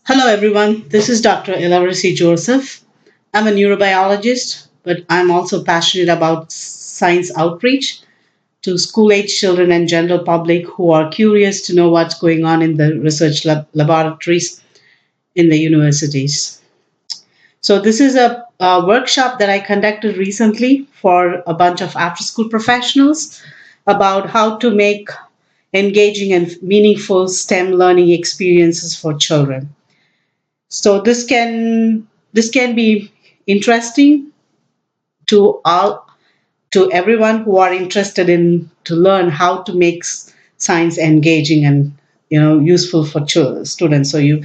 Hello, everyone. This is Dr. Ilavrisi Joseph. I'm a neurobiologist, but I'm also passionate about science outreach to school age children and general public who are curious to know what's going on in the research laboratories in the universities. So, this is a workshop that I conducted recently for a bunch of after school professionals about how to make engaging and meaningful STEM learning experiences for children. So this can be interesting to all to everyone who are interested in to learn how to make science engaging and useful for students. So you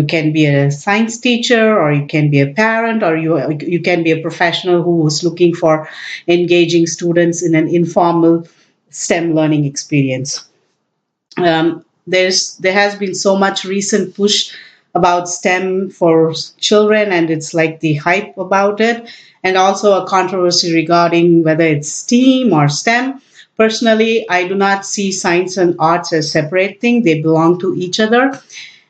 can be a science teacher, or you can be a parent, or you can be a professional who is looking for engaging students in an informal STEM learning experience. There has been so much recent push about STEM for children, and it's like the hype about it, and also a controversy regarding whether it's STEAM or STEM. Personally, I do not see science and arts as separate thing; they belong to each other,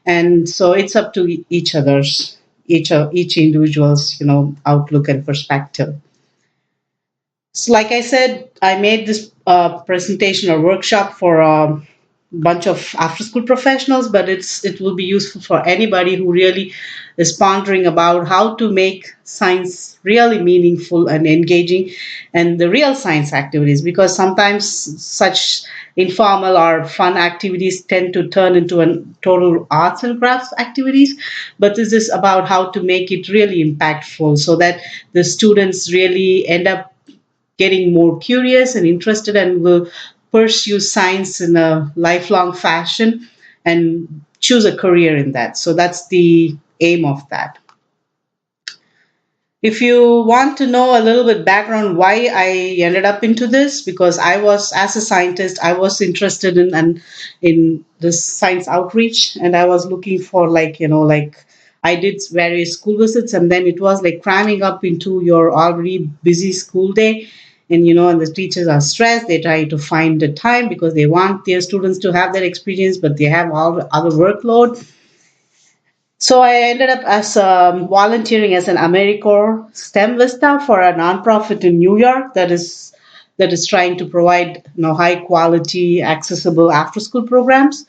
and so it's up to each individual's outlook and perspective. So, like I said, I made this presentation or workshop for bunch of after school professionals, but it will be useful for anybody who really is pondering about how to make science really meaningful and engaging, and the real science activities, because sometimes such informal or fun activities tend to turn into a total arts and crafts activities. But this is about how to make it really impactful so that the students really end up getting more curious and interested and will pursue science in a lifelong fashion and choose a career in that. So that's the aim of that. If you want to know a little bit background why I ended up into this, because I was, as a scientist, I was interested in this science outreach, and I was looking for, like I did various school visits, and then it was like cramming up into your already busy school day. And the teachers are stressed. They try to find the time because they want their students to have that experience, but they have all the other workload. So I ended up as volunteering as an AmeriCorps STEM Vista for a nonprofit in New York that is trying to provide high quality, accessible after school programs.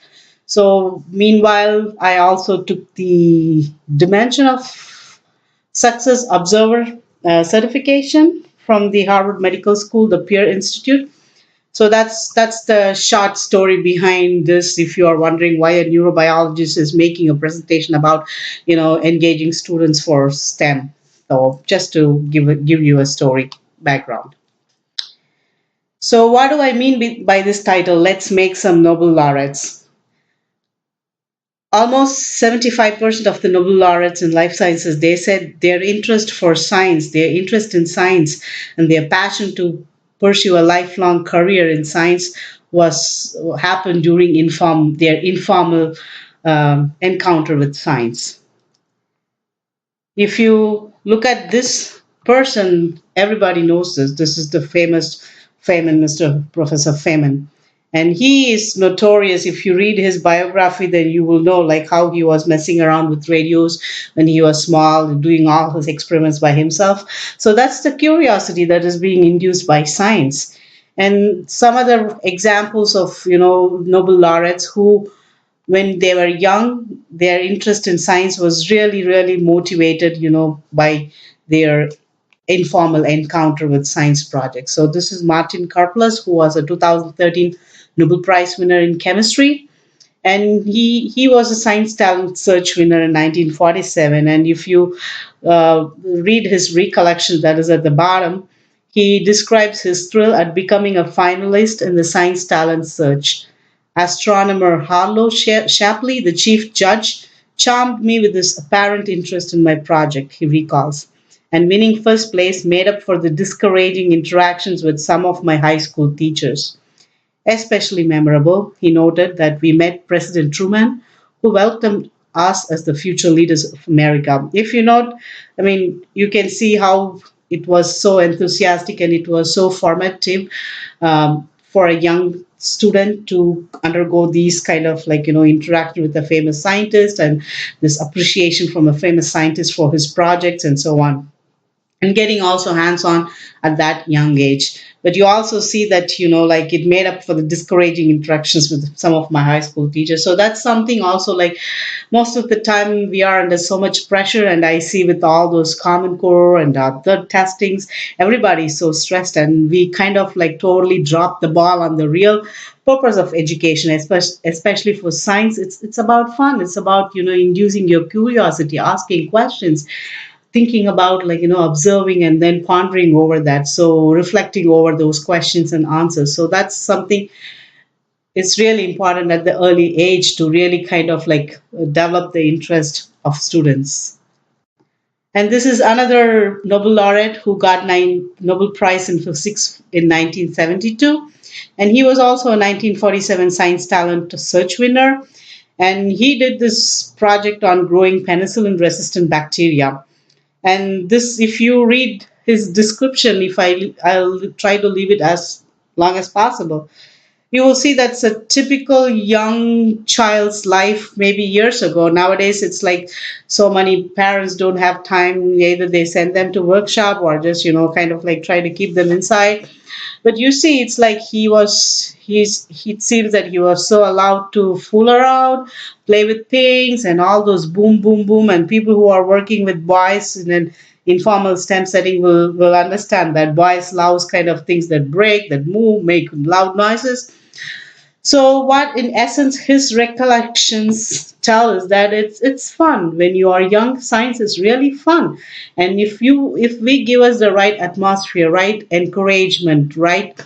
So meanwhile, I also took the Dimension of Success Observer certification from the Harvard Medical School, the Peer Institute. So that's the short story behind this. If you are wondering why a neurobiologist is making a presentation about engaging students for STEM, so just to give you a story background. So what do I mean by this title? Let's make some Nobel laureates. Almost 75% of the Nobel laureates in life sciences, they said their interest for science, their interest in science, and their passion to pursue a lifelong career in science was happened during their informal encounter with science. If you look at this person, everybody knows this. This is the famous Feynman, Mr. Professor Feynman. And he is notorious. If you read his biography, then you will know like how he was messing around with radios when he was small, doing all his experiments by himself. So that's the curiosity that is being induced by science. And some other examples of Nobel laureates who, when they were young, their interest in science was really, really motivated, by their informal encounter with science projects. So this is Martin Karplus, who was a 2013 Nobel Prize winner in chemistry, and he was a science talent search winner in 1947. And if you read his recollection, that is at the bottom, he describes his thrill at becoming a finalist in the science talent search. Astronomer Harlow Shapley, the chief judge, charmed me with his apparent interest in my project, he recalls. And winning first place made up for the discouraging interactions with some of my high school teachers. Especially memorable, he noted that we met President Truman, who welcomed us as the future leaders of America. If you note, you can see how it was so enthusiastic and it was so formative for a young student to undergo these kind of like interaction with a famous scientist, and this appreciation from a famous scientist for his projects and so on, and getting also hands on at that young age. But you also see that like it made up for the discouraging interactions with some of my high school teachers. So that's something also, like most of the time we are under so much pressure, and I see with all those common core and other testings, everybody's so stressed, and we kind of like totally drop the ball on the real purpose of education, especially for science. It's about fun. It's about inducing your curiosity, asking questions, thinking about, like observing and then pondering over that, so reflecting over those questions and answers. So that's something, it's really important at the early age to really kind of like develop the interest of students. And this is another Nobel laureate who got nine Nobel Prize in physics in 1972, and he was also a 1947 science talent search winner, and he did this project on growing penicillin resistant bacteria. And this, if you read his description, if I'll try to leave it as long as possible, you will see that's a typical young child's life maybe years ago. Nowadays, it's like so many parents don't have time. Either they send them to workshop or just, kind of like try to keep them inside. But you see, it's like it seems that he was so allowed to fool around, play with things, and all those boom, boom, boom. And people who are working with boys in an informal STEM setting will understand that boys love kind of things that break, that move, make loud noises. So what in essence his recollections tell is that it's fun. When you are young, science is really fun. And if we give us the right atmosphere, right encouragement, right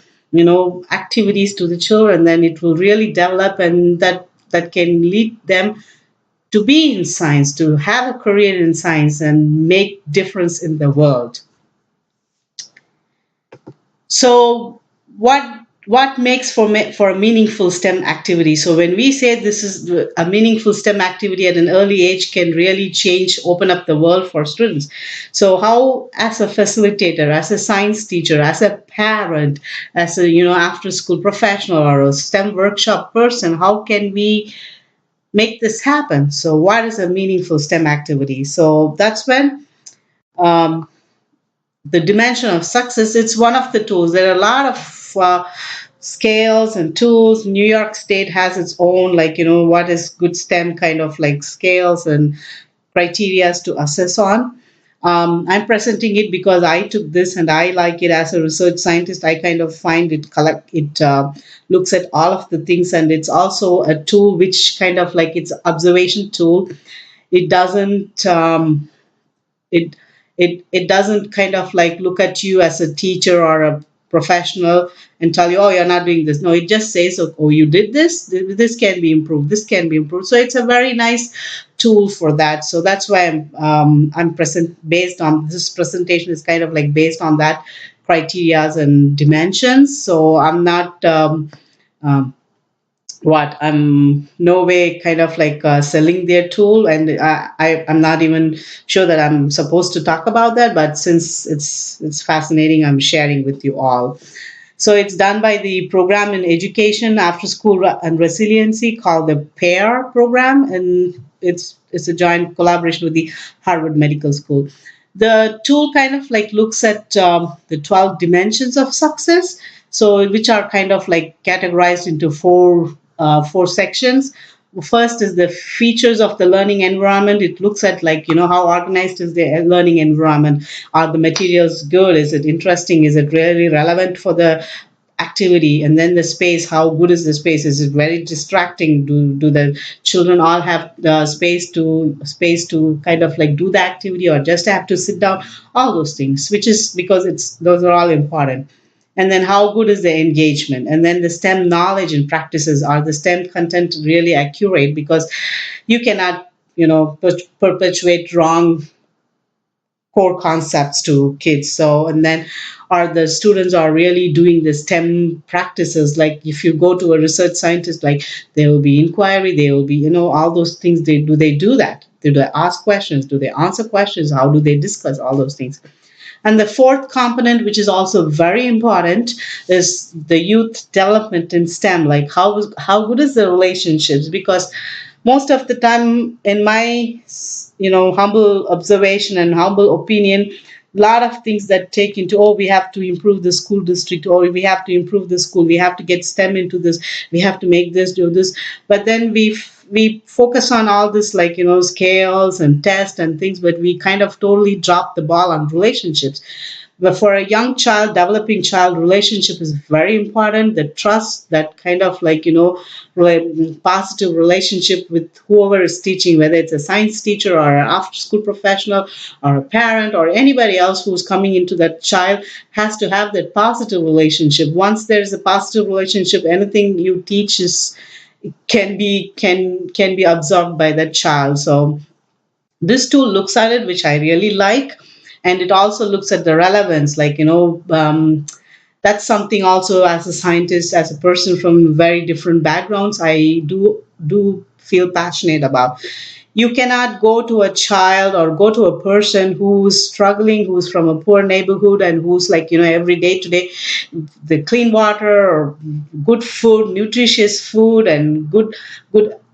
activities to the children, then it will really develop, and that can lead them to be in science, to have a career in science and make difference in the world. So what makes for a meaningful STEM activity? So when we say this is a meaningful STEM activity at an early age, can really open up the world for students. So how, as a facilitator, as a science teacher, as a parent, as a after school professional or a STEM workshop person, how can we make this happen? So what is a meaningful STEM activity? So that's when um, the dimension of success, it's one of the tools. There are a lot of scales and tools. New York State has its own, like what is good STEM kind of like scales and criterias to assess on. I'm presenting it because I took this and I like it as a research scientist. I kind of find it looks at all of the things, and it's also a tool which kind of like, it's observation tool. It doesn't it it doesn't kind of like look at you as a teacher or a professional and tell you, oh, you're not doing this. No, it just says, oh, you did this, this can be improved, this can be improved. So it's a very nice tool for that. So that's why I'm present based on this presentation is kind of like based on that criterias and dimensions. So I'm not um, I'm no way kind of like selling their tool, and I'm not even sure that I'm supposed to talk about that, but since it's fascinating, I'm sharing with you all. So it's done by the program in education, after school and resiliency, called the PAIR program, and it's a joint collaboration with the Harvard Medical School. The tool kind of like looks at the 12 dimensions of success, so which are kind of like categorized into four sections. First is the features of the learning environment. It looks at, like, how organized is the learning environment. Are the materials good? Is it interesting? Is it really relevant for the activity? And then the space, how good is the space? Is it very distracting? Do the children all have the space to kind of like do the activity, or just have to sit down? All those things, which is because those are all important. And then how good is the engagement? And then the STEM knowledge and practices, are the STEM content really accurate? Because you cannot, perpetuate wrong core concepts to kids. So, and then are the students are really doing the STEM practices? Like if you go to a research scientist, like there will be inquiry, there will be, all those things. Do they do that? Do they ask questions? Do they answer questions? How do they discuss all those things? And the fourth component, which is also very important, is the youth development in STEM. Like how good is the relationships? Because most of the time, in my humble observation and humble opinion, a lot of things that take into, oh, we have to improve the school district, or we have to improve the school, we have to get STEM into this, we have to make this, do this. But then we focus on all this, like, scales and tests and things, but we kind of totally drop the ball on relationships. But for a young child, developing child, relationship is very important. The trust, that kind of, like, positive relationship with whoever is teaching, whether it's a science teacher or an after school professional or a parent or anybody else who's coming into that child, has to have that positive relationship. Once there's a positive relationship, anything you teach is can be absorbed by that child. So this tool looks at it, which I really like, and it also looks at the relevance, like, that's something also, as a scientist, as a person from very different backgrounds, I do feel passionate about. You cannot go to a child or go to a person who's struggling, who's from a poor neighborhood, and who's, like, every day to day, the clean water or good food, nutritious food, and good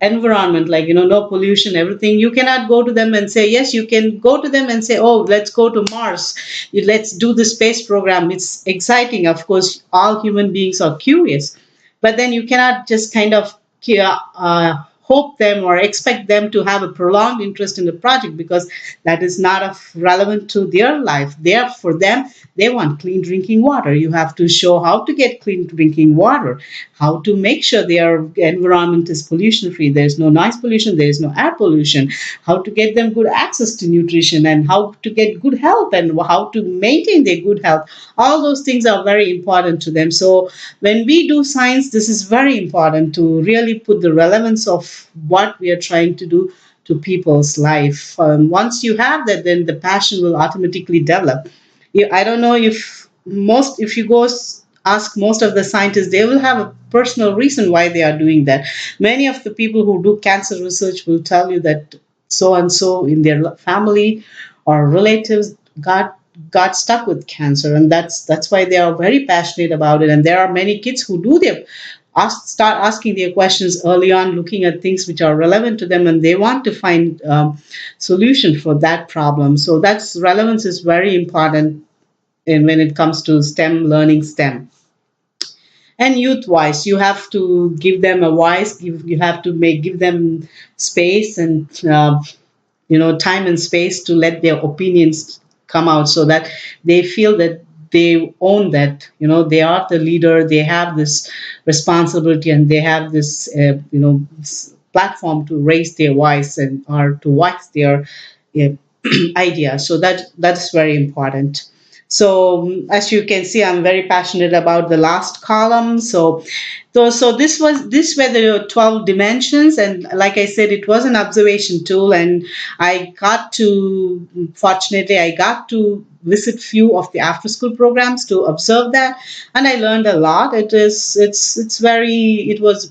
environment, like, no pollution, everything. You cannot go to them and say, yes, you can go to them and say, oh, let's go to Mars, let's do the space program. It's exciting, of course, all human beings are curious, but then you cannot just kind of hope them or expect them to have a prolonged interest in the project, because that is not of relevant to their life. There, for them, they want clean drinking water. You have to show how to get clean drinking water, how to make sure their environment is pollution free, there's no noise pollution, there's no air pollution, how to get them good access to nutrition, and how to get good health, and how to maintain their good health. All those things are very important to them. So when we do science, this is very important, to really put the relevance of what we are trying to do to people's life. Once you have that, then the passion will automatically develop. I don't know if you ask most of the scientists, they will have a personal reason why they are doing that. Many of the people who do cancer research will tell you that so and so in their family or relatives got stuck with cancer, and that's why they are very passionate about it. And there are many kids who do their start asking their questions early on, looking at things which are relevant to them, and they want to find solution for that problem. So that's relevance is very important when it comes to STEM, learning STEM. And youth wise, you have to give them a voice, you have to give them space and time and space to let their opinions come out, so that they feel that they own that, they are the leader, they have this responsibility, and they have this platform to raise their voice and or to voice their uh, idea. So that's very important. So as you can see, I'm very passionate about the last column. So this were the 12 dimensions, and like I said, it was an observation tool, and fortunately I got to visit few of the after school programs to observe that, and I learned a lot. It was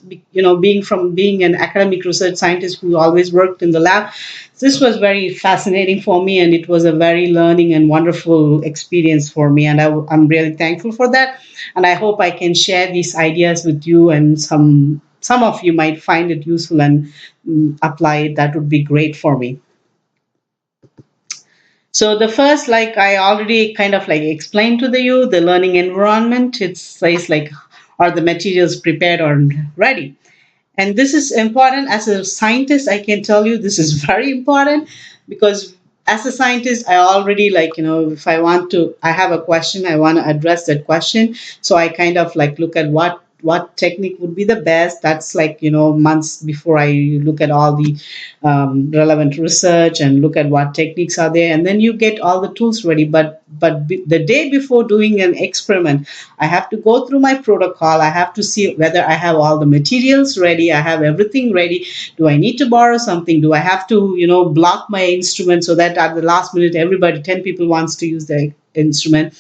being an academic research scientist who always worked in the lab. This was very fascinating for me, and it was a very learning and wonderful experience for me, and I'm really thankful for that. And I hope I can share these ideas with you, and some of you might find it useful and apply it. That would be great for me. So the first, like I already kind of like explained to you, the learning environment, it says like, are the materials prepared or ready? And this is important. As a scientist, I can tell you this is very important, because as a scientist, I already, like, if I have a question, I want to address that question. So I kind of like look at what technique would be the best. That's like, months before I look at all the relevant research and look at what techniques are there. And then you get all the tools ready. But the day before doing an experiment, I have to go through my protocol. I have to see whether I have all the materials ready. I have everything ready. Do I need to borrow something? Do I have to, block my instrument so that at the last minute, 10 people wants to use the instrument?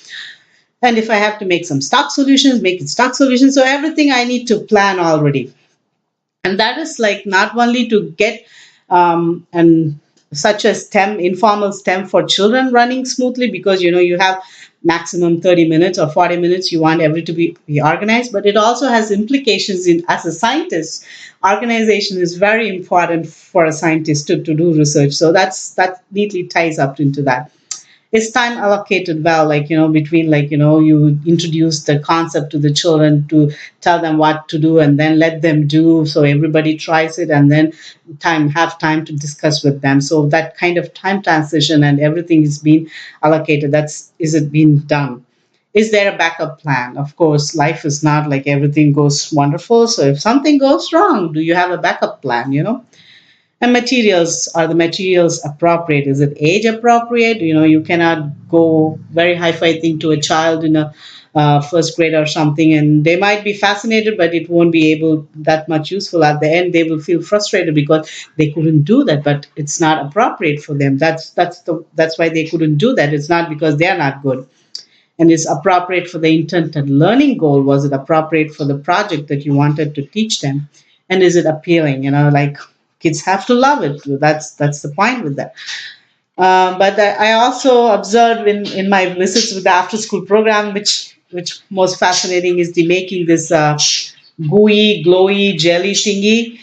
And if I have to make some stock solutions, make it stock solutions. So everything I need to plan already. And that is like not only to get and such as STEM, informal STEM for children running smoothly, because you have maximum 30 minutes or 40 minutes, you want everything be organized. But it also has implications in, as a scientist, organization is very important for a scientist to do research. So that neatly ties up into that. Is time allocated well, between, you introduce the concept to the children to tell them what to do, and then let them do, so everybody tries it, and then time to discuss with them, so that kind of time transition and everything is being allocated. That's is it being done? Is there a backup plan? Of course, life is not like everything goes wonderful, so if something goes wrong, do you have a backup plan? And materials, are the materials appropriate? Is it age appropriate? You cannot go very hi-fi thing to a child in a first grade or something, and they might be fascinated, but it won't be able that much useful. At the end, they will feel frustrated because they couldn't do that, but it's not appropriate for them. That's why they couldn't do that. It's not because they are not good. And is appropriate for the intended learning goal? Was it appropriate for the project that you wanted to teach them? And is it appealing? Like, kids have to love it. That's the point with that. But I also observed in my visits with the after school program, which most fascinating is the making this gooey, glowy jelly thingy.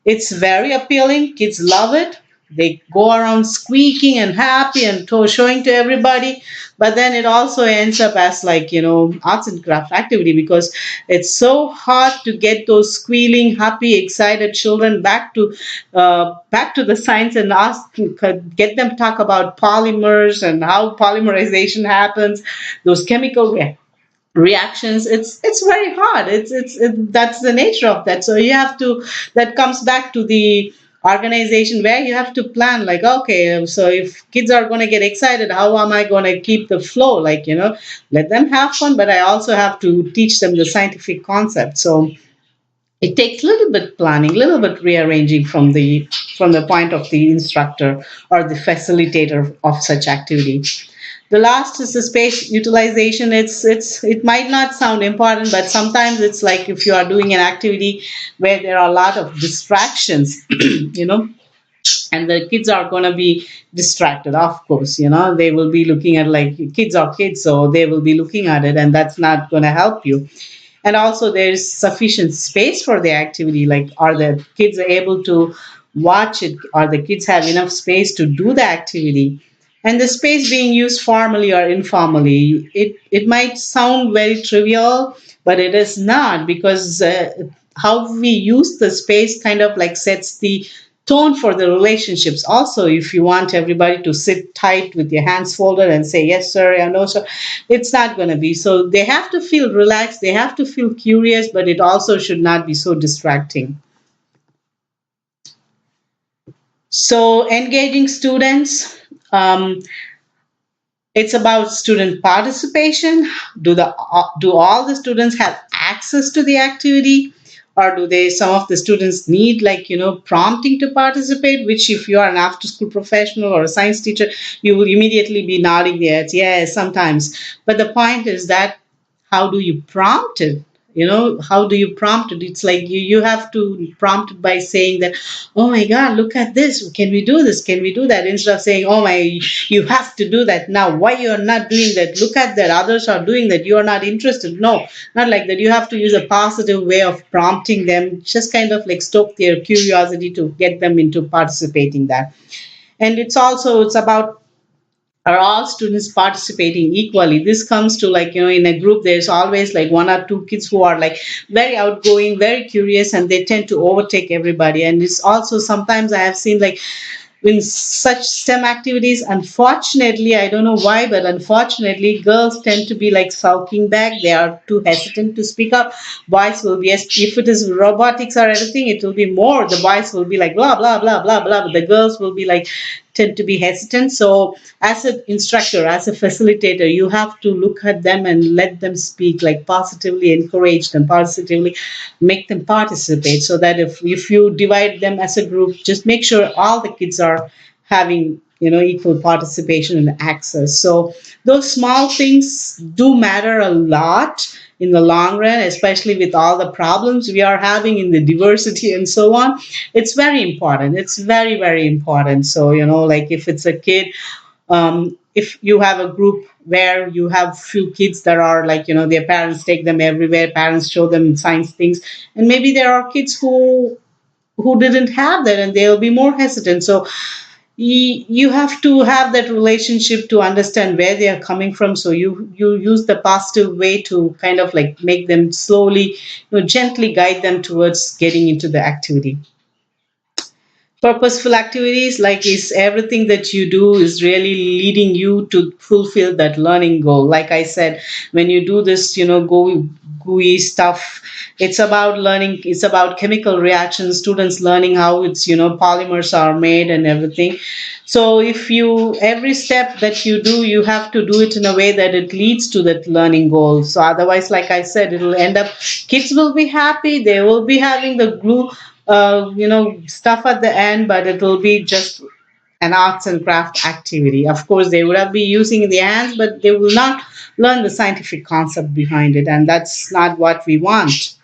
It's very appealing. Kids love it. They go around squeaking and happy and showing to everybody. But then it also ends up as, arts and craft activity, because it's so hard to get those squealing, happy, excited children back to the science and get them talk about polymers and how polymerization happens, those chemical reactions. It's very hard. That's the nature of that. So you have to, that comes back to the organization, where you have to plan, like, okay, so if kids are going to get excited, how am I going to keep the flow? Let them have fun, but I also have to teach them the scientific concept. So it takes a little bit planning, a little bit rearranging from the point of the instructor or the facilitator of such activity. The last is the space utilization. It might not sound important, but sometimes it's like, if you are doing an activity where there are a lot of distractions, and the kids are going to be distracted, of course. They will be looking at, like, kids are kids, so they will be looking at it, and that's not going to help you. And also, there's sufficient space for the activity. Like, are the kids able to watch it? Are the kids have enough space to do the activity? And the space being used formally or informally, it might sound very trivial, but it is not, because how we use the space kind of like sets the tone for the relationships. Also, if you want everybody to sit tight with your hands folded and say yes sir, yeah, no sir, it's not going to be. So they have to feel relaxed, they have to feel curious, but it also should not be so distracting. So engaging students, it's about student participation. Do all the students have access to the activity, or do they, some of the students need, prompting to participate? Which, if you are an after school professional or a science teacher, you will immediately be nodding their heads. Yes, sometimes. But the point is that, how do you prompt it? How do you prompt it? It's like you have to prompt it by saying that, oh my God, look at this. Can we do this? Can we do that? Instead of saying, oh my, you have to do that now. Why you are not doing that? Look at that. Others are doing that. You are not interested. No, not like that. You have to use a positive way of prompting them, just kind of like stoke their curiosity to get them into participating that. And it's about, are all students participating equally? This comes to, in a group, there's always like one or two kids who are like very outgoing, very curious, and they tend to overtake everybody. And it's also, sometimes I have seen, like, in such STEM activities, unfortunately, I don't know why, but unfortunately, girls tend to be like sulking back. They are too hesitant to speak up. Boys will be, if it is robotics or anything, it will be more. The boys will be like blah, blah, blah, blah, blah, but the girls will be like, tend to be hesitant. So as an instructor, as a facilitator, you have to look at them and let them speak, like positively encourage them, positively make them participate, so that if you divide them as a group, just make sure all the kids are having equal participation and access. So those small things do matter a lot in the long run, especially with all the problems we are having in the diversity and so on. It's very important. It's very, very important. So, like if it's a kid, if you have a group where you have few kids that are like, their parents take them everywhere, parents show them science things, and maybe there are kids who didn't have that and they'll be more hesitant. So you have to have that relationship to understand where they are coming from. So you use the positive way to kind of like make them slowly, gently guide them towards getting into the activity. Purposeful activities, like, is everything that you do is really leading you to fulfill that learning goal. Like I said, when you do this, gooey stuff, it's about learning, it's about chemical reactions, students learning how it's, polymers are made and everything. So if you, every step that you do, you have to do it in a way that it leads to that learning goal. So otherwise, like I said, it'll end up, kids will be happy, they will be having the glue, stuff at the end, but it will be just an arts and craft activity. Of course, they would have been using their hands, but they will not learn the scientific concept behind it, and that's not what we want.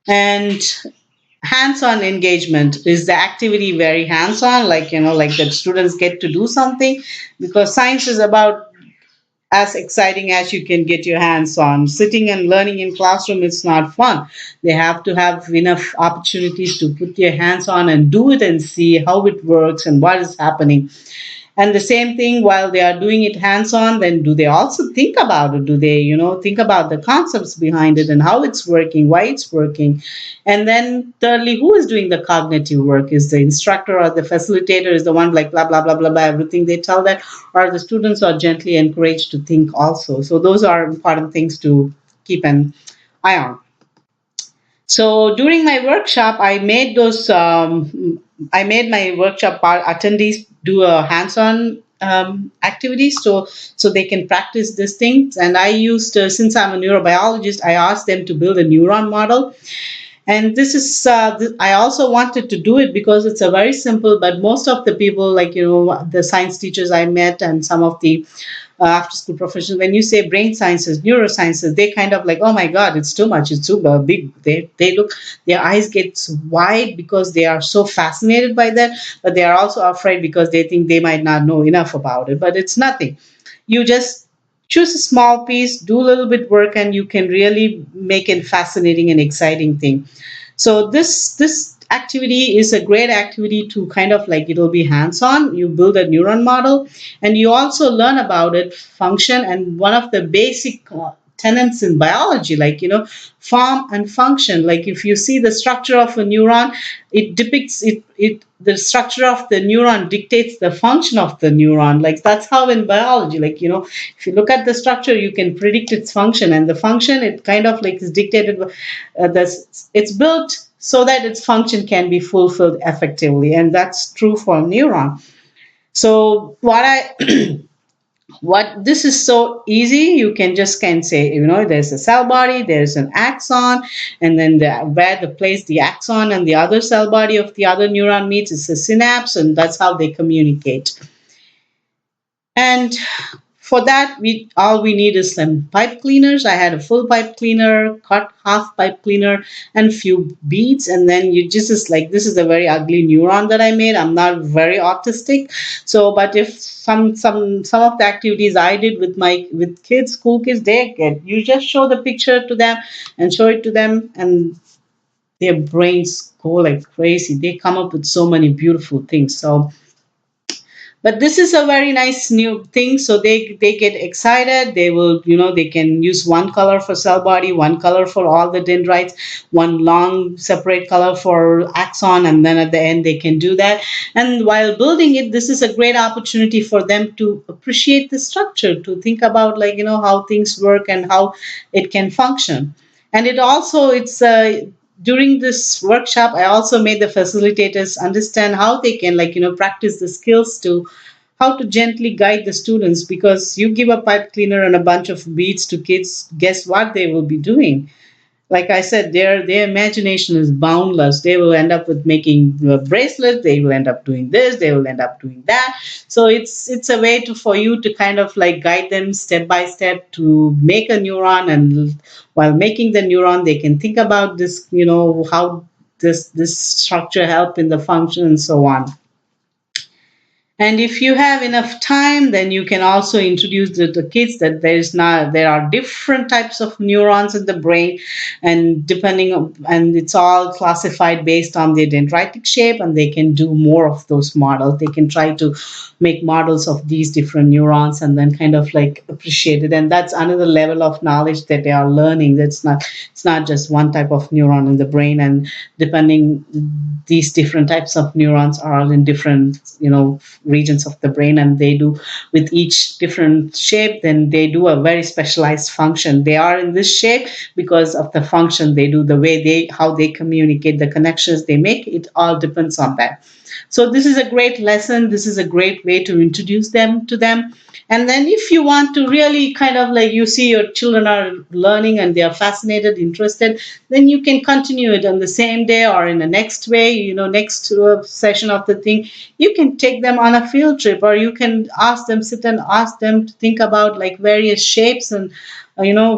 And hands-on engagement, is the activity very hands-on, like, like the students get to do something, because science is about as exciting as you can get your hands on. Sitting and learning in classroom is not fun. They have to have enough opportunities to put their hands on and do it and see how it works and what is happening. And the same thing, while they are doing it hands on, then do they also think about it? Do they, think about the concepts behind it and how it's working, why it's working? And then thirdly, who is doing the cognitive work? Is the instructor or the facilitator is the one like blah, blah, blah, blah, blah, everything they tell that, or the students are gently encouraged to think also? So those are important things to keep an eye on. So during my workshop, I made my workshop attendees do a hands-on activities, so they can practice these things. And I used, since I'm a neurobiologist, I asked them to build a neuron model. And this is, I also wanted to do it because it's a very simple, but most of the people, like, the science teachers I met and some of the after school professionals, when you say brain sciences, neurosciences, they kind of like, oh my God, it's too much, it's too big. They look, their eyes get wide because they are so fascinated by that, but they are also afraid because they think they might not know enough about it. But it's nothing. You just choose a small piece, do a little bit work, and you can really make it fascinating and exciting thing. So this activity is a great activity to kind of like, it'll be hands-on. You build a neuron model and you also learn about it function, and one of the basic tenets in biology, like, form and function. Like if you see the structure of a neuron, it depicts it the structure of the neuron dictates the function of the neuron. Like that's how in biology, like, if you look at the structure, you can predict its function, and the function, it kind of like is dictated, it's built so that its function can be fulfilled effectively, and that's true for a neuron. So what this is so easy, you can just can say, there's a cell body, there's an axon, and then where the place the axon and the other cell body of the other neuron meets is a synapse, and that's how they communicate. And for that, all we need is some pipe cleaners. I had a full pipe cleaner, cut half pipe cleaner, and few beads. And then you just is like, this is a very ugly neuron that I made. I'm not very artistic. So, but if some of the activities I did with kids, school kids, they get, you just show the picture to them and show it to them, and their brains go like crazy. They come up with so many beautiful things. So, but this is a very nice new thing. So they get excited. They will, they can use one color for cell body, one color for all the dendrites, one long separate color for axon, and then at the end they can do that. And while building it, this is a great opportunity for them to appreciate the structure, to think about, like, how things work and how it can function. And during this workshop, I also made the facilitators understand how they can, like, practice the skills to how to gently guide the students, because you give a pipe cleaner and a bunch of beads to kids, guess what they will be doing? like I said, their imagination is boundless. They will end up with making bracelets. They will end up doing this. They will end up doing that. So it's a way to for you to kind of like guide them step by step to make a neuron, and while making the neuron, they can think about this, how this structure help in the function and so on. And if you have enough time, then you can also introduce the kids that there are different types of neurons in the brain, and and it's all classified based on their dendritic shape, and they can do more of those models. They can try to make models of these different neurons and then kind of like appreciate it. And that's another level of knowledge that they are learning. It's not just one type of neuron in the brain, and depending, these different types of neurons are all in different regions of the brain, and they do with each different shape, then they do a very specialized function. They are in this shape because of the function they do, the way how they communicate, the connections they make. It all depends on that. So this is a great lesson. This is a great way to introduce them to them. And then if you want to really kind of like, you see your children are learning and they are fascinated, interested, then you can continue it on the same day or in the next way, next session of the thing. You can take them on a field trip, or you can sit and ask them to think about like various shapes and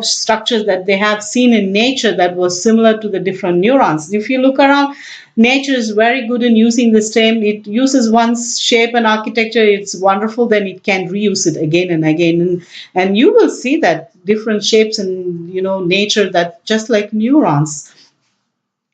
structures that they have seen in nature that was similar to the different neurons. If you look around, nature is very good in using the same. It uses one shape and architecture, it's wonderful, then it can reuse it again and again, and you will see that different shapes in nature, that just like neurons.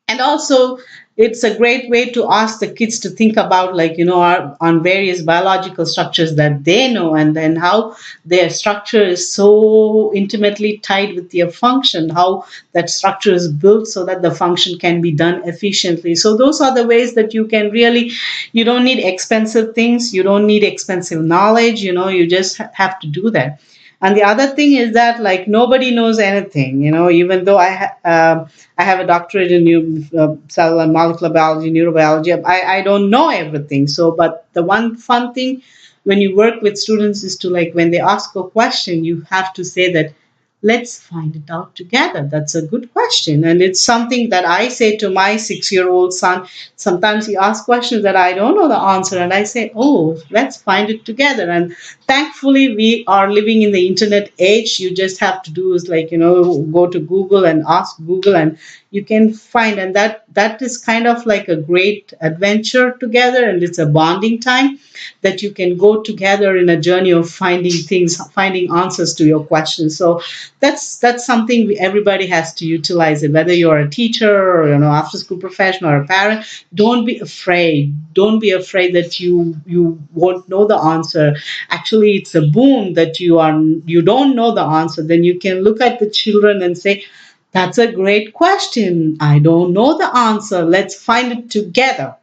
And also, it's a great way to ask the kids to think about like on various biological structures that they know, and then how their structure is so intimately tied with their function, how that structure is built so that the function can be done efficiently. So those are the ways that you can really, you don't need expensive things, you don't need expensive knowledge, you just have to do that. And the other thing is that like nobody knows anything, even though I have a doctorate in cell and molecular biology, neurobiology. I don't know everything. So, but the one fun thing when you work with students is to like, when they ask a question, you have to say that, let's find it out together. That's a good question. And it's something that I say to my 6-year-old son. Sometimes he asks questions that I don't know the answer, and I say, oh, let's find it together. And thankfully, we are living in the internet age. You just have to do is like, go to Google and ask Google, and you can find. And that is kind of like a great adventure together, and it's a bonding time that you can go together in a journey of finding answers to your questions. So that's something everybody has to utilize it, whether you're a teacher or after school professional or a parent. Don't be afraid that you won't know the answer. Actually, it's a boon that you don't know the answer. Then you can look at the children and say, that's a great question, I don't know the answer, let's find it together.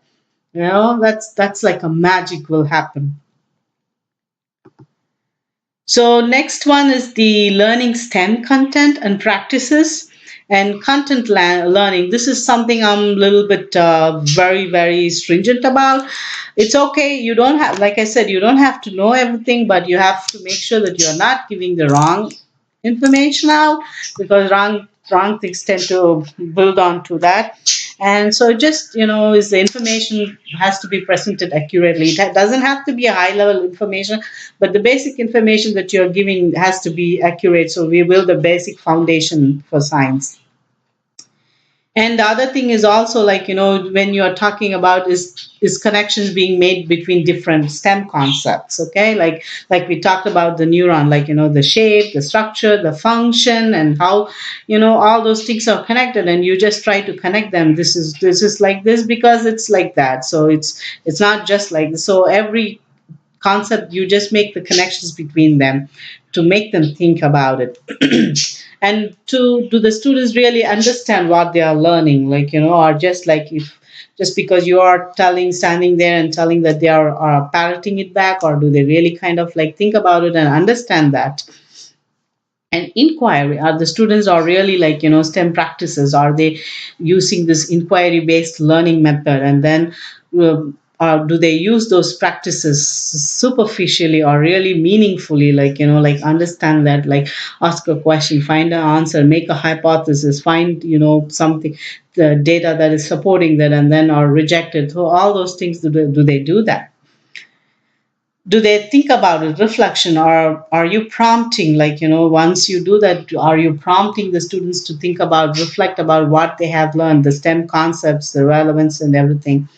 That's like a magic will happen. So next one is the learning STEM content and practices. And content learning, this is something I'm a little bit very, very stringent about. It's okay. You don't have, like I said, you don't have to know everything, but you have to make sure that you're not giving the wrong information out, because wrong things tend to build on to that. And so just, is the information has to be presented accurately. It doesn't have to be a high level information, but the basic information that you're giving has to be accurate. So we build a basic foundation for science. And the other thing is also like, when you're talking about is connections being made between different STEM concepts. Okay. Like we talked about the neuron, like, the shape, the structure, the function, and how, all those things are connected, and you just try to connect them. This is like this because it's like that. So it's not just like this. So every concept, you just make the connections between them to make them think about it. And to do the students really understand what they are learning, like, or just like, if just because you are standing there and telling that they are parroting it back, or do they really kind of like think about it and understand that? And inquiry, are the students are really like, STEM practices, are they using this inquiry based learning method? And then do they use those practices superficially or really meaningfully, like like understand that, like ask a question, find an answer, make a hypothesis, find something, the data that is supporting that, and then or reject it. So all those things, do they do that? Do they think about it, reflection, or are you prompting, like once you do that, are you prompting the students to think about, reflect about what they have learned, the STEM concepts, the relevance and everything?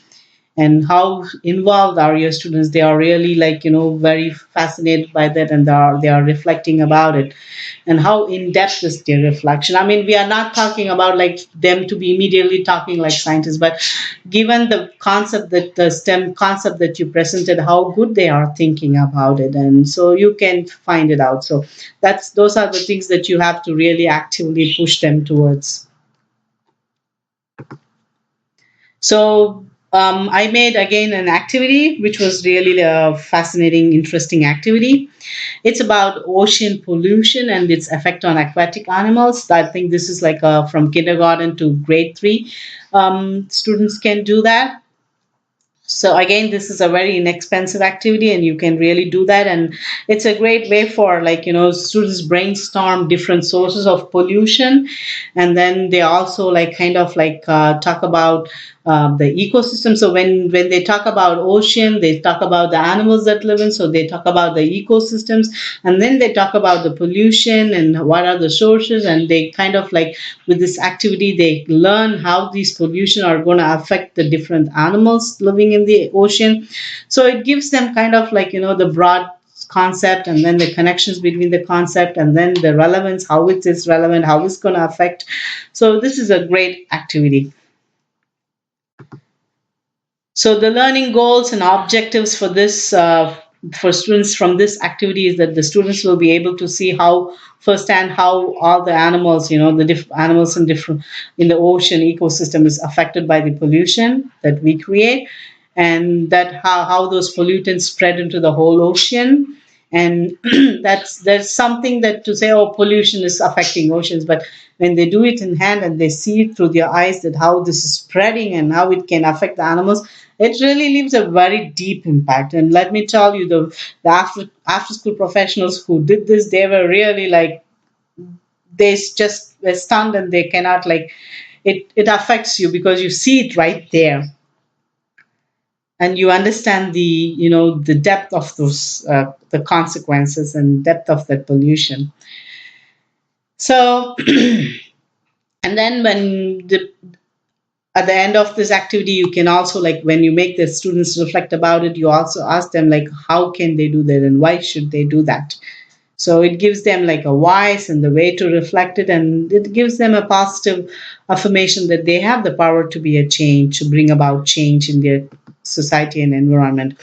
And how involved are your students? They are really, like very fascinated by that, and they are reflecting about it. And how in depth is their reflection? I mean, we are not talking about like them to be immediately talking like scientists, but given the concept, that the STEM concept that you presented, how good they are thinking about it. And so you can find it out. So those are the things that you have to really actively push them towards. So I made again an activity which was really a fascinating, interesting activity. It's about ocean pollution and its effect on aquatic animals. I think this is like from kindergarten to grade 3. Students can do that. So again, this is a very inexpensive activity, and you can really do that. And it's a great way for, like students brainstorm different sources of pollution, and then they also like kind of like talk about the ecosystem. So when they talk about ocean, they talk about the animals that live in. So they talk about the ecosystems, and then they talk about the pollution and what are the sources. And they kind of like, with this activity, they learn how these pollution are going to affect the different animals living in the ocean. So it gives them kind of like the broad concept, and then the connections between the concept, and then the relevance, how it is relevant, how it's going to affect. So this is a great activity. So the learning goals and objectives for this, for students from this activity, is that the students will be able to see how firsthand how all the animals, the animals in different in the ocean ecosystem is affected by the pollution that we create, and that how those pollutants spread into the whole ocean. And there's something that to say, oh, pollution is affecting oceans, but when they do it in hand and they see it through their eyes, that how this is spreading and how it can affect the animals, it really leaves a very deep impact. And let me tell you, the after school professionals who did this, they were really like, they just were stunned, and they cannot like, it affects you because you see it right there, and you understand the depth of those the consequences and depth of that pollution. So and then at the end of this activity, you can also, like when you make the students reflect about it, you also ask them like how can they do that and why should they do that. So it gives them like a whys and the way to reflect it, and it gives them a positive affirmation that they have the power to be a change, to bring about change in their society and environment.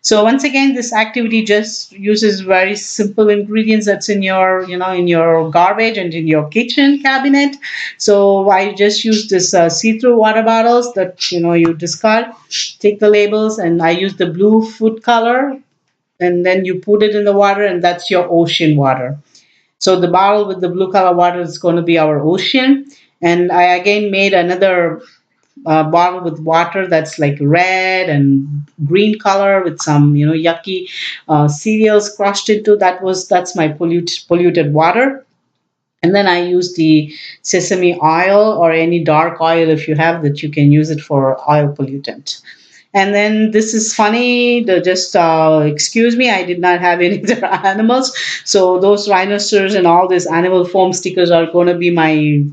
So once again, this activity just uses very simple ingredients that's in your, in your garbage and in your kitchen cabinet. So I just use this see-through water bottles that, you discard, take the labels, and I use the blue food color, and then you put it in the water, and that's your ocean water. So the bottle with the blue color water is going to be our ocean. And I again made another bottle with water that's like red and green color with some yucky cereals crushed into. That's my polluted water. And then I use the sesame oil or any dark oil, if you have that, you can use it for oil pollutant. And then this is funny, just excuse me, I did not have any other animals. So those rhinoceros and all these animal foam stickers are going to be my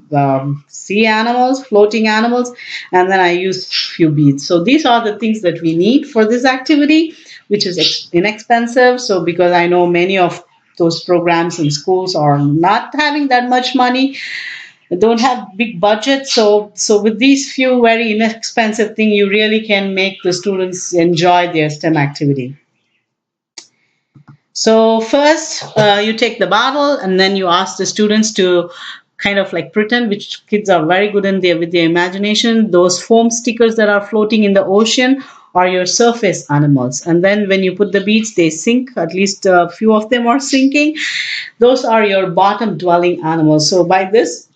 sea animals, floating animals. And then I use few beads. So these are the things that we need for this activity, which is inexpensive. So because I know many of those programs in schools are not having that much money, don't have big budgets. So with these few very inexpensive things, you really can make the students enjoy their STEM activity. So first, you take the bottle, and then you ask the students to kind of like pretend, which kids are very good in there with their imagination. Those foam stickers that are floating in the ocean are your surface animals. And then when you put the beads, they sink. At least a few of them are sinking. Those are your bottom dwelling animals. So by this,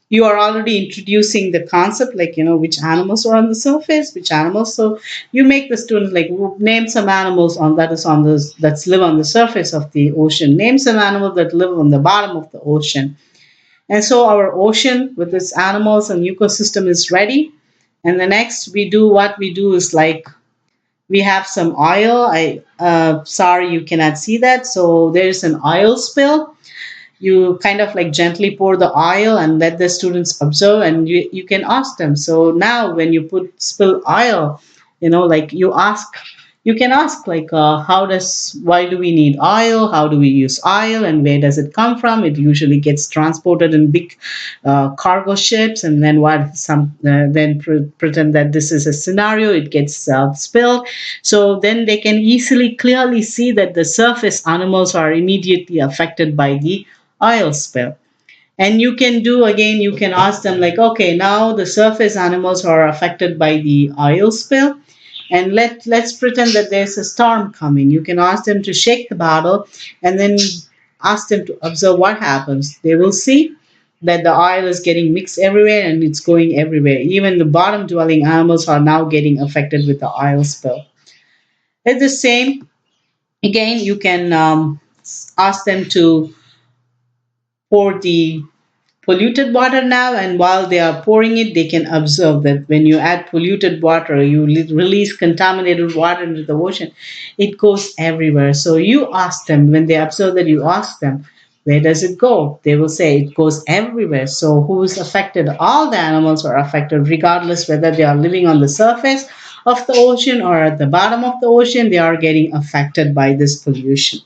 you are already introducing the concept, like, which animals are on the surface, which animals. So you make the students like, name some animals on that is on this that's live on the surface of the ocean, name some animals that live on the bottom of the ocean. And so our ocean with its animals and ecosystem is ready. And the next we do, what we do is like, we have some oil. I sorry, you cannot see that. So there's an oil spill. You kind of like gently pour the oil and let the students observe, and you can ask them. So now when you put spill oil, like you can ask like, why do we need oil, how do we use oil, and where does it come from? It usually gets transported in big cargo ships, and then pretend that this is a scenario, it gets spilled. So then they can easily clearly see that the surface animals are immediately affected by the oil spill. And you can do again, you can ask them like, okay, now the surface animals are affected by the oil spill, and let's pretend that there's a storm coming. You can ask them to shake the bottle, and then ask them to observe what happens. They will see that the oil is getting mixed everywhere and it's going everywhere. Even the bottom dwelling animals are now getting affected with the oil spill. It's the same. Again, you can ask them to pour the polluted water now, and while they are pouring it, they can observe that when you add polluted water, you release contaminated water into the ocean, it goes everywhere. So you ask them, when they observe that, you ask them, where does it go? They will say it goes everywhere. So who is affected? All the animals are affected, regardless whether they are living on the surface of the ocean or at the bottom of the ocean. They are getting affected by this pollution.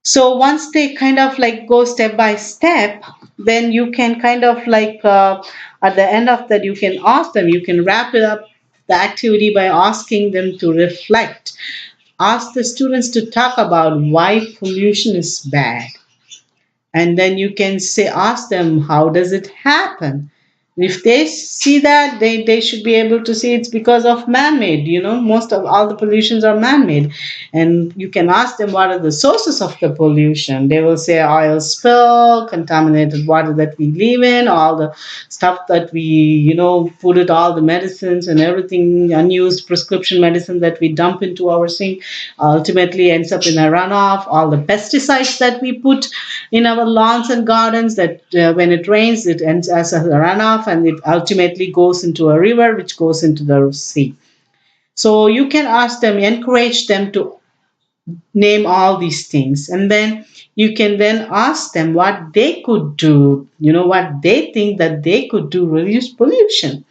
So once they kind of like go step by step, then you can kind of like, at the end of that, you can ask them, you can wrap it up the activity by asking them to reflect. Ask the students to talk about why pollution is bad. And then you can say, ask them, how does it happen? If they see that, they should be able to see it's because of man-made. Most of all the pollutions are man-made. And you can ask them, what are the sources of the pollution? They will say oil spill, contaminated water that we live in, all the stuff that we, put it, all the medicines and everything, unused prescription medicine that we dump into our sink, ultimately ends up in a runoff, all the pesticides that we put in our lawns and gardens, that when it rains, it ends as a runoff, and it ultimately goes into a river, which goes into the sea. So you can ask them, encourage them to name all these things, and then you can then ask them what they could do, what they think that they could do to reduce pollution.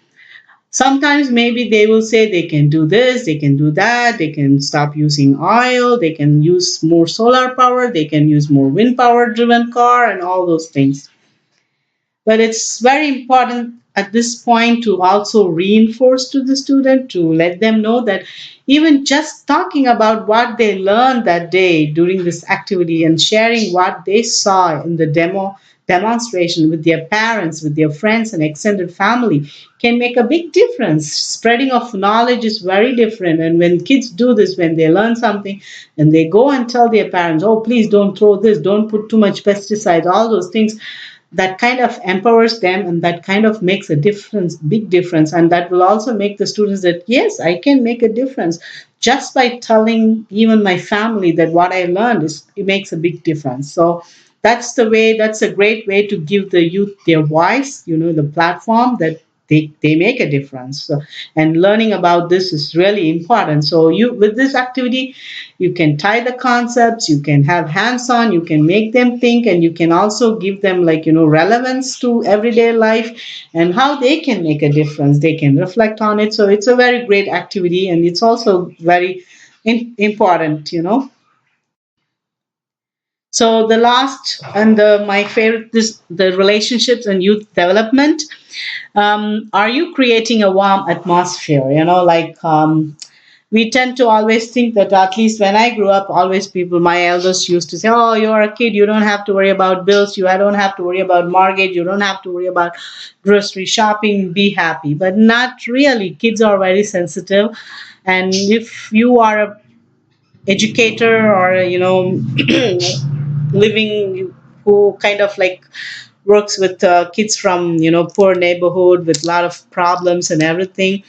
Sometimes maybe they will say they can do this, they can do that, they can stop using oil, they can use more solar power, they can use more wind power driven car, and all those things. But it's very important at this point to also reinforce to the student, to let them know that even just talking about what they learned that day during this activity and sharing what they saw in the demonstration with their parents, with their friends and extended family, can make a big difference. Spreading of knowledge is very different. And when kids do this, when they learn something and they go and tell their parents, oh, please don't throw this, don't put too much pesticides, all those things, that kind of empowers them, and that kind of makes a difference, big difference. And that will also make the students that, yes, I can make a difference just by telling even my family that what I learned is, it makes a big difference. So that's a great way to give the youth their voice, the platform that they make a difference. So, and learning about this is really important. So you, with this activity, you can tie the concepts, you can have hands-on, you can make them think, and you can also give them like, relevance to everyday life and how they can make a difference. They can reflect on it. So it's a very great activity, and it's also very important. So the last and my favorite, this the relationships and youth development. Are you creating a warm atmosphere? We tend to always think that, at least when I grew up, always people, my elders used to say, oh, you're a kid, you don't have to worry about bills, I don't have to worry about mortgage, you don't have to worry about grocery shopping, be happy. But not really. Kids are very sensitive. And if you are a educator or living, who kind of like works with kids from poor neighborhood with a lot of problems and everything.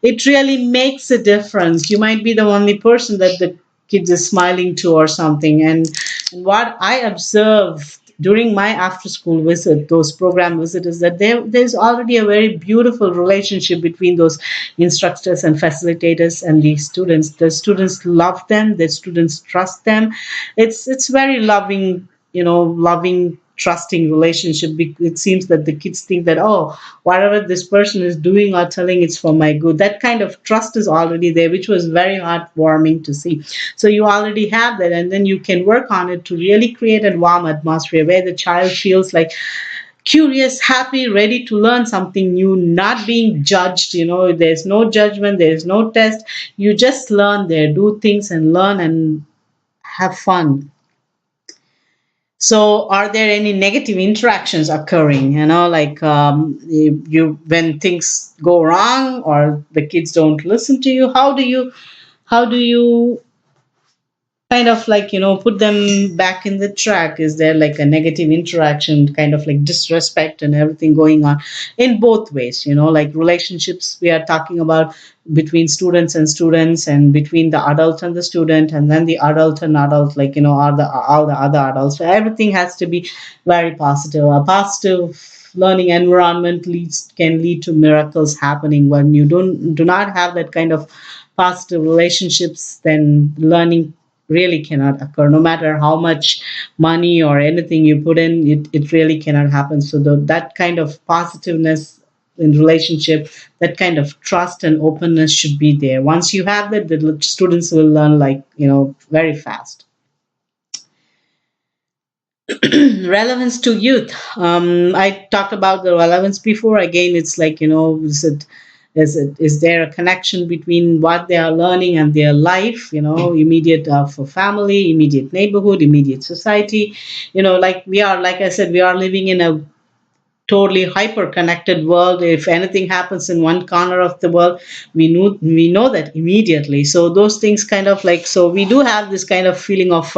It really makes a difference. You might be the only person that the kids is smiling to or something. And what I observe during my after school visit, those program visit, is that there's already a very beautiful relationship between those instructors and facilitators and the students. The students love them, the students trust them. It's very loving, loving, trusting relationship. It seems that the kids think that, oh, whatever this person is doing or telling, it's for my good. That kind of trust is already there, which was very heartwarming to see. So you already have that, and then you can work on it to really create a warm atmosphere where the child feels like curious, happy, ready to learn something new, not being judged. There's no judgment, there's no test. You just learn there, do things and learn and have fun. So, are there any negative interactions occurring? Like you when things go wrong or the kids don't listen to you. How do you kind of like put them back in the track? Is there like a negative interaction, kind of like disrespect and everything going on in both ways? Like relationships we are talking about between students and students, and between the adult and the student, and then the adult and adult, like all the other adults. So everything has to be very positive. A positive learning environment can lead to miracles happening. When you do not have that kind of positive relationships, then learning really cannot occur. No matter how much money or anything you put in, it really cannot happen. So that kind of positiveness in relationship, that kind of trust and openness should be there. Once you have that, the students will learn like very fast. Relevance to youth. I talked about the relevance before. Again, it's like is there a connection between what they are learning and their life? Immediate for family, immediate neighborhood, immediate society. Like I said, we are living in a totally hyper connected world. If anything happens in one corner of the world, we know that immediately. So those things kind of like, so we do have this kind of feeling of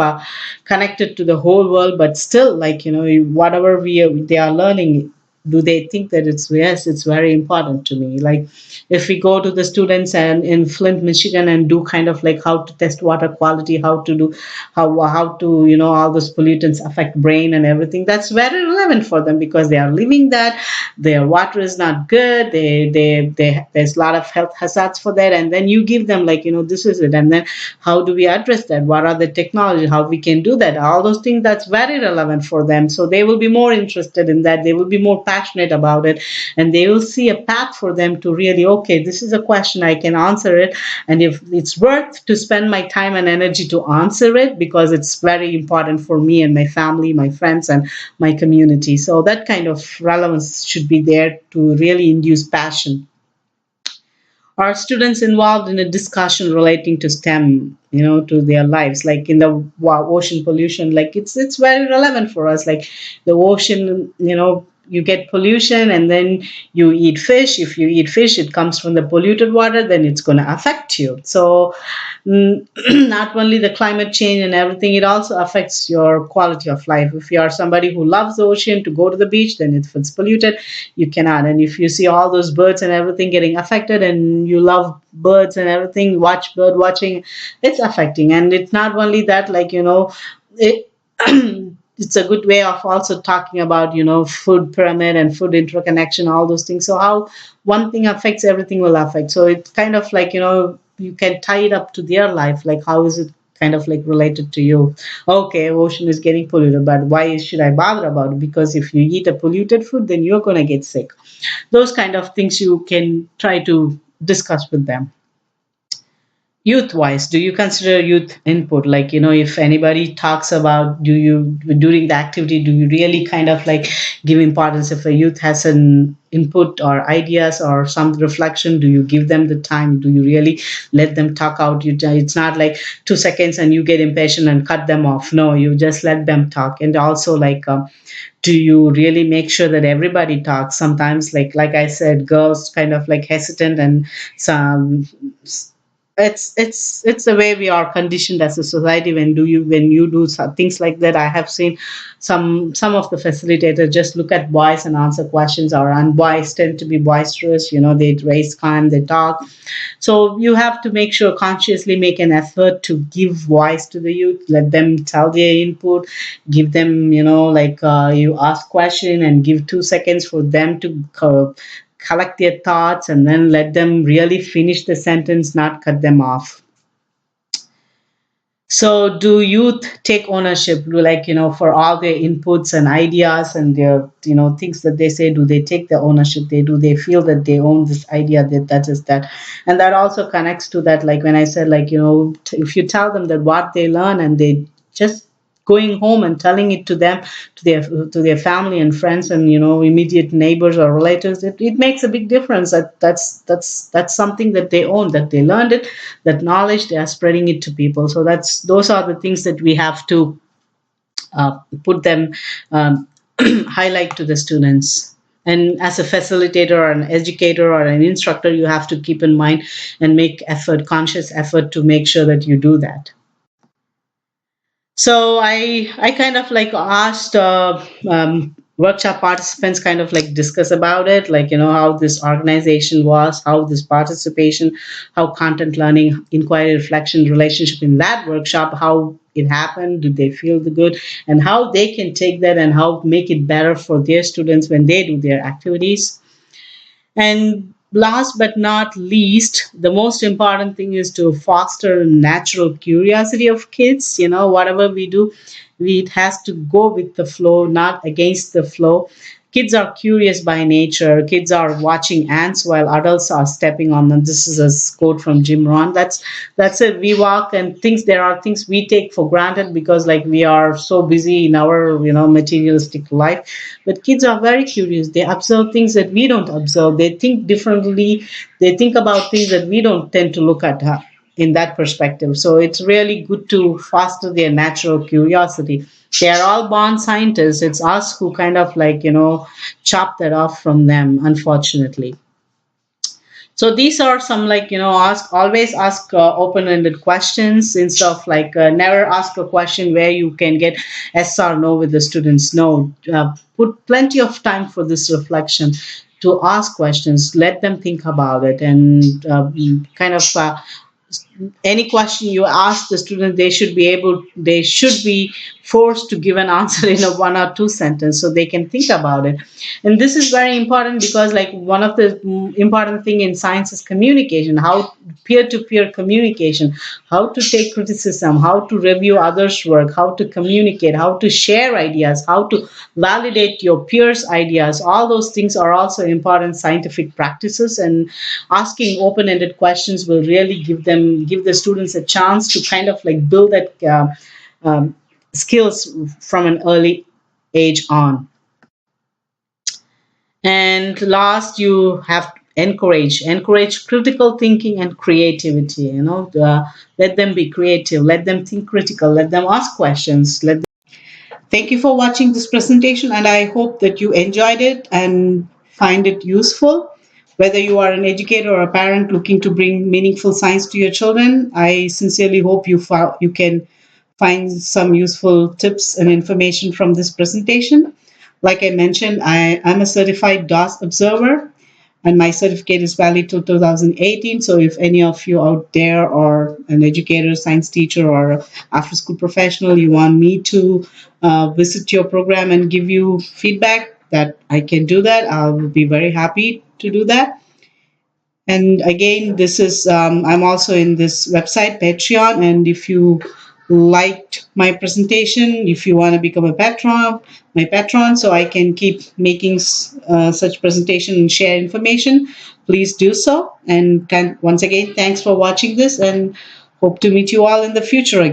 connected to the whole world, but still, like whatever they are learning, do they think that it's, yes, it's very important to me. Like if we go to the students and in Flint, Michigan, and do kind of like how to test water quality, how to do how to all those pollutants affect brain and everything, that's very relevant for them because they are living that. Their water is not good. They there's a lot of health hazards for that, and then you give them like this is it, and then how do we address that? What are the technology? How we can do that? All those things, that's very relevant for them. So they will be more interested in that. They will be more passionate about it, and they will see a path for them to really, okay, this is a question, I can answer it, and if it's worth to spend my time and energy to answer it, because it's very important for me and my family, my friends, and my community. So that kind of relevance should be there to really induce passion. Are students involved in a discussion relating to STEM, to their lives? Like in the ocean pollution, like it's very relevant for us. Like the ocean, you get pollution and then you eat fish. If you eat fish, it comes from the polluted water, then it's going to affect you. So not only the climate change and everything, it also affects your quality of life. If you are somebody who loves the ocean to go to the beach, then if it's polluted, you cannot. And if you see all those birds and everything getting affected, and you love birds and everything, watch bird watching, it's affecting. And it's not only that, like it it's a good way of also talking about food pyramid and food interconnection, all those things. So how one thing affects, everything will affect. So it's kind of like you can tie it up to their life, like how is it kind of like related to you. Okay, ocean is getting polluted, but why should I bother about it? Because if you eat a polluted food, then you're going to get sick. Those kind of things you can try to discuss with them. Youth wise, do you consider youth input? Like if anybody talks about, do you, during the activity, do you really kind of like give importance? If a youth has an input or ideas or some reflection, do you give them the time? Do you really let them talk out? It's not like 2 seconds and you get impatient and cut them off. No, you just let them talk. And also like do you really make sure that everybody talks? Sometimes like I said, girls kind of like hesitant, and some It's the way we are conditioned as a society. When you do things like that, I have seen some of the facilitators just look at boys and answer questions, and boys tend to be boisterous, they raise calm, they talk. So you have to make sure, consciously make an effort to give voice to the youth, let them tell their input, give them, you ask question and give 2 seconds for them to collect their thoughts, and then let them really finish the sentence, not cut them off. So do youth take ownership, for all their inputs and ideas and their, things that they say? Do they take the ownership? They feel that they own this idea, that is that? And that also connects to that, like when I said, if you tell them that what they learn, and they just going home and telling it to them, to their family and friends, and immediate neighbors or relatives, it makes a big difference. That's something that they own, that they learned it, that knowledge, they are spreading it to people. So those are the things that we have to put them, highlight to the students. And as a facilitator or an educator or an instructor, you have to keep in mind and make conscious effort to make sure that you do that. So I kind of like asked workshop participants kind of like discuss about it, how this organization was, how this participation, how content learning, inquiry, reflection, relationship in that workshop, how it happened, did they feel the good, and how they can take that and how make it better for their students when they do their activities. And last but not least, the most important thing is to foster natural curiosity of kids. Whatever we do, it has to go with the flow, not against the flow. Kids are curious by nature. Kids are watching ants while adults are stepping on them. This is a quote from Jim Ron. That's it. We walk and things. There are things we take for granted because we are so busy in our materialistic life. But kids are very curious. They observe things that we don't observe. They think differently. They think about things that we don't tend to look at in that perspective. So it's really good to foster their natural curiosity. They are all born scientists. It's us who kind of chop that off from them, unfortunately. So these are some always ask open-ended questions instead of never ask a question where you can get yes or no with the students. No, put plenty of time for this reflection to ask questions. Let them think about it, and kind of any question you ask the student, they should be forced to give an answer in a 1 or 2 sentence so they can think about it. And this is very important because one of the important thing in science is communication, how peer-to-peer communication, how to take criticism, how to review others' work, how to communicate, how to share ideas, how to validate your peers' ideas. All those things are also important scientific practices, and asking open-ended questions will really give the students a chance to kind of build that skills from an early age on. And last, you have to encourage critical thinking and creativity. Let them be creative, let them think critical, let them ask questions. Thank you for watching this presentation, and I hope that you enjoyed it and find it useful. Whether you are an educator or a parent looking to bring meaningful science to your children, I sincerely hope you can find some useful tips and information from this presentation. Like I mentioned, I'm a certified DOS observer, and my certificate is valid till 2018. So if any of you out there are an educator, science teacher, or after school professional, you want me to visit your program and give you feedback, that I can do that. I'll be very happy to do that. And again, this is I'm also in this website, Patreon, and if you liked my presentation, if you want to become my patron, so I can keep making such presentation and share information, please do so. And once again, thanks for watching this, and hope to meet you all in the future again.